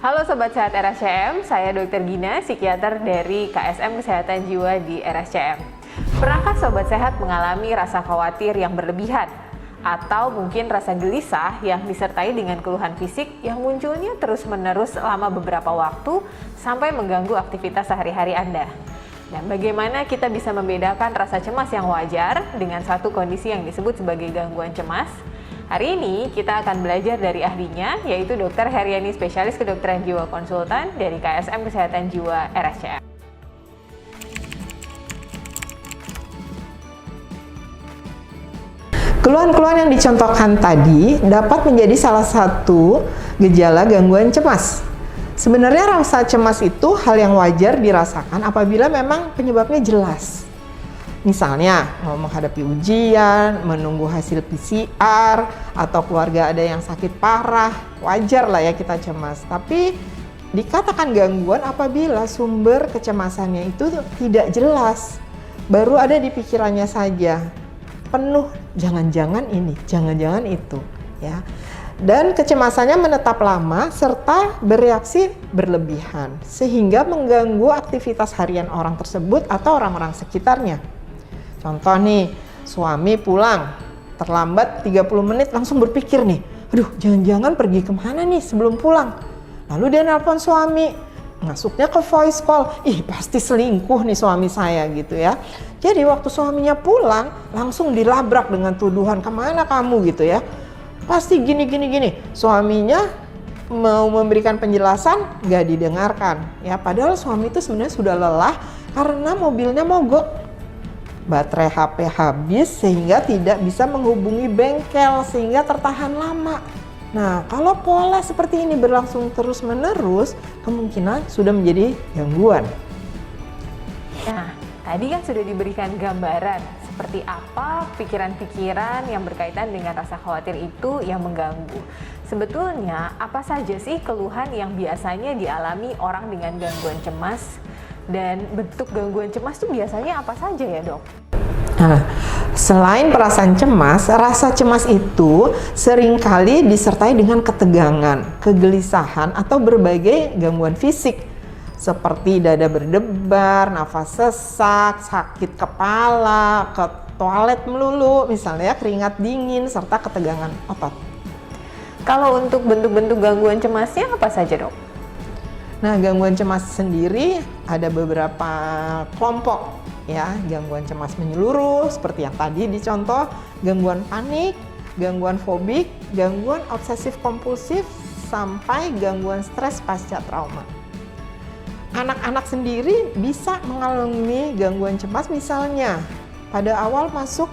Halo Sobat Sehat RSCM, saya Dr. Gina, psikiater dari KSM Kesehatan Jiwa di RSCM. Pernahkah Sobat Sehat mengalami rasa khawatir yang berlebihan? Atau mungkin rasa gelisah yang disertai dengan keluhan fisik yang munculnya terus-menerus selama beberapa waktu sampai mengganggu aktivitas sehari-hari Anda? Dan bagaimana kita bisa membedakan rasa cemas yang wajar dengan satu kondisi yang disebut sebagai gangguan cemas? Hari ini kita akan belajar dari ahlinya, yaitu Dr. Heriani, spesialis kedokteran jiwa konsultan dari KSM Kesehatan Jiwa RSCM. Keluhan-keluhan yang dicontohkan tadi dapat menjadi salah satu gejala gangguan cemas. Sebenarnya rasa cemas itu hal yang wajar dirasakan apabila memang penyebabnya jelas. Misalnya, menghadapi ujian, menunggu hasil PCR, atau keluarga ada yang sakit parah, wajar lah ya kita cemas. Tapi dikatakan gangguan apabila sumber kecemasannya itu tidak jelas, baru ada di pikirannya saja, penuh jangan-jangan ini, jangan-jangan itu, ya. Dan kecemasannya menetap lama serta bereaksi berlebihan, sehingga mengganggu aktivitas harian orang tersebut atau orang-orang sekitarnya. Contoh nih, suami pulang terlambat 30 menit langsung berpikir nih, aduh jangan-jangan pergi kemana nih sebelum pulang. Lalu dia nelpon suami, masuknya ke voice call, ih pasti selingkuh nih suami saya gitu ya. Jadi waktu suaminya pulang langsung dilabrak dengan tuduhan, kemana kamu gitu ya. Pasti gini. Suaminya mau memberikan penjelasan gak didengarkan ya, padahal suami itu sebenarnya sudah lelah karena mobilnya mogok. Baterai HP habis sehingga tidak bisa menghubungi bengkel sehingga tertahan lama. Nah, kalau pola seperti ini berlangsung terus-menerus, kemungkinan sudah menjadi gangguan. Nah, tadi kan sudah diberikan gambaran seperti apa pikiran-pikiran yang berkaitan dengan rasa khawatir itu yang mengganggu. Sebetulnya apa saja sih keluhan yang biasanya dialami orang dengan gangguan cemas? Dan bentuk gangguan cemas itu biasanya apa saja ya dok? Nah, selain perasaan cemas, rasa cemas itu seringkali disertai dengan ketegangan, kegelisahan, atau berbagai gangguan fisik seperti dada berdebar, nafas sesak, sakit kepala, ke toilet melulu, misalnya keringat dingin, serta ketegangan otot. Kalau untuk bentuk-bentuk gangguan cemasnya apa saja dok? Nah, gangguan cemas sendiri ada beberapa kelompok ya. Gangguan cemas menyeluruh seperti yang tadi dicontoh, gangguan panik, gangguan fobik, gangguan obsesif kompulsif, sampai gangguan stres pasca trauma. Anak-anak sendiri bisa mengalami gangguan cemas misalnya pada awal masuk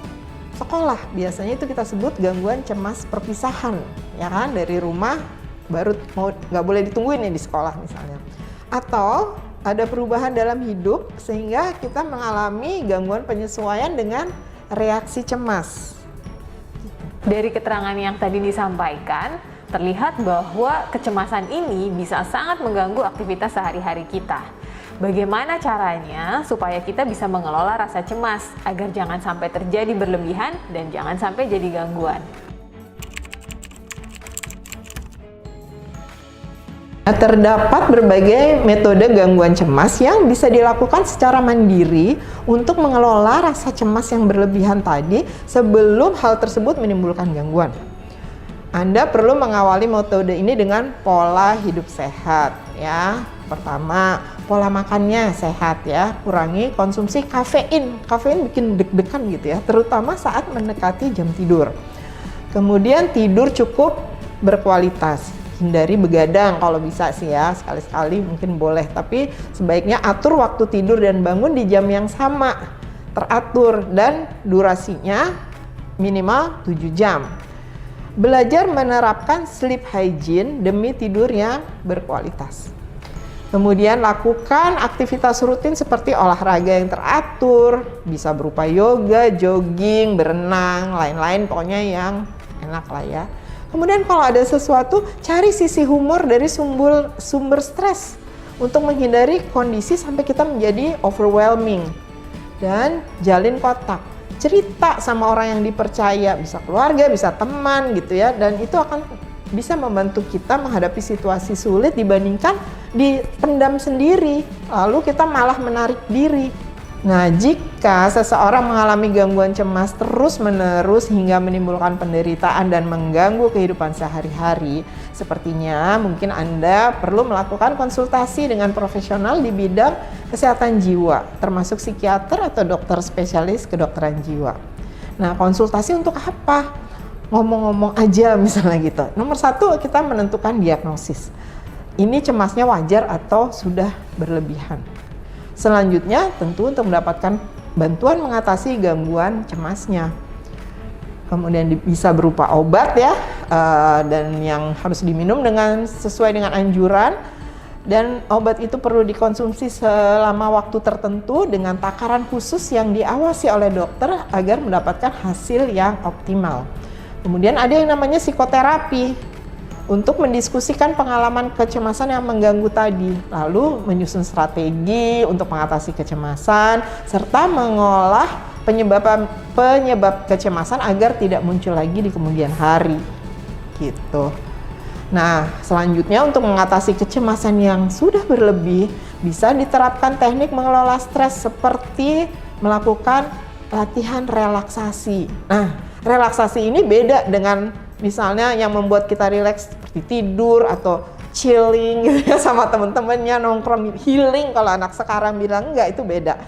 sekolah, biasanya itu kita sebut gangguan cemas perpisahan, ya kan, dari rumah baru mau nggak boleh ditungguin nih di sekolah misalnya, atau ada perubahan dalam hidup sehingga kita mengalami gangguan penyesuaian dengan reaksi cemas. Dari keterangan yang tadi disampaikan, terlihat bahwa kecemasan ini bisa sangat mengganggu aktivitas sehari-hari kita. Bagaimana caranya supaya kita bisa mengelola rasa cemas agar jangan sampai terjadi berlebihan dan jangan sampai jadi gangguan? Terdapat berbagai metode gangguan cemas yang bisa dilakukan secara mandiri untuk mengelola rasa cemas yang berlebihan tadi sebelum hal tersebut menimbulkan gangguan. Anda perlu mengawali metode ini dengan pola hidup sehat ya. Pertama, pola makannya sehat ya, kurangi konsumsi kafein. Kafein bikin deg-degan gitu ya, terutama saat mendekati jam tidur. Kemudian tidur cukup berkualitas. Hindari begadang kalau bisa sih ya, sekali-sekali mungkin boleh, tapi sebaiknya atur waktu tidur dan bangun di jam yang sama, teratur, dan durasinya minimal 7 jam. Belajar menerapkan sleep hygiene demi tidur yang berkualitas. Kemudian lakukan aktivitas rutin seperti olahraga yang teratur, bisa berupa yoga, jogging, berenang, lain-lain pokoknya yang enak lah ya. Kemudian kalau ada sesuatu, cari sisi humor dari sumber stres untuk menghindari kondisi sampai kita menjadi overwhelming. Dan jalin kontak, cerita sama orang yang dipercaya, bisa keluarga, bisa teman gitu ya, dan itu akan bisa membantu kita menghadapi situasi sulit dibandingkan dipendam sendiri, lalu kita malah menarik diri. Nah, jika seseorang mengalami gangguan cemas terus-menerus hingga menimbulkan penderitaan dan mengganggu kehidupan sehari-hari, sepertinya mungkin Anda perlu melakukan konsultasi dengan profesional di bidang kesehatan jiwa, termasuk psikiater atau dokter spesialis kedokteran jiwa. Nah, konsultasi untuk apa? Ngomong-ngomong aja misalnya gitu. Nomor satu, kita menentukan diagnosis. Ini cemasnya wajar atau sudah berlebihan. Selanjutnya, tentu untuk mendapatkan bantuan mengatasi gangguan cemasnya. Kemudian bisa berupa obat ya, dan yang harus diminum sesuai dengan anjuran. Dan obat itu perlu dikonsumsi selama waktu tertentu dengan takaran khusus yang diawasi oleh dokter agar mendapatkan hasil yang optimal. Kemudian ada yang namanya psikoterapi untuk mendiskusikan pengalaman kecemasan yang mengganggu tadi, lalu menyusun strategi untuk mengatasi kecemasan, serta mengolah penyebab kecemasan agar tidak muncul lagi di kemudian hari. Gitu. Nah, selanjutnya untuk mengatasi kecemasan yang sudah berlebih, bisa diterapkan teknik mengelola stres seperti melakukan latihan relaksasi. Nah, relaksasi ini beda dengan misalnya yang membuat kita rileks seperti tidur atau chilling gitu ya sama teman-temannya, nongkrong, healing kalau anak sekarang bilang, enggak, itu beda.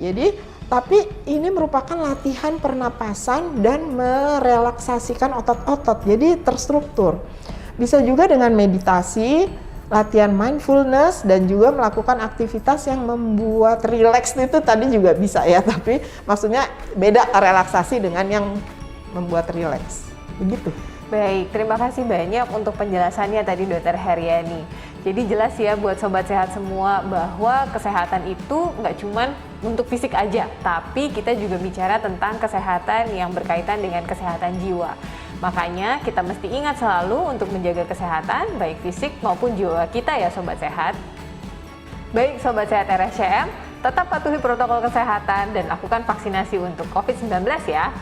Jadi, tapi ini merupakan latihan pernapasan dan merelaksasikan otot-otot, jadi terstruktur. Bisa juga dengan meditasi, latihan mindfulness, dan juga melakukan aktivitas yang membuat rileks itu tadi juga bisa ya, tapi maksudnya beda relaksasi dengan yang membuat rileks. Begitu. Baik, terima kasih banyak untuk penjelasannya tadi Dr. Heriani. Jadi jelas ya buat Sobat Sehat semua bahwa kesehatan itu nggak cuman untuk fisik aja, tapi kita juga bicara tentang kesehatan yang berkaitan dengan kesehatan jiwa. Makanya kita mesti ingat selalu untuk menjaga kesehatan baik fisik maupun jiwa kita ya Sobat Sehat. Baik Sobat Sehat RSCM, tetap patuhi protokol kesehatan dan lakukan vaksinasi untuk COVID-19 ya.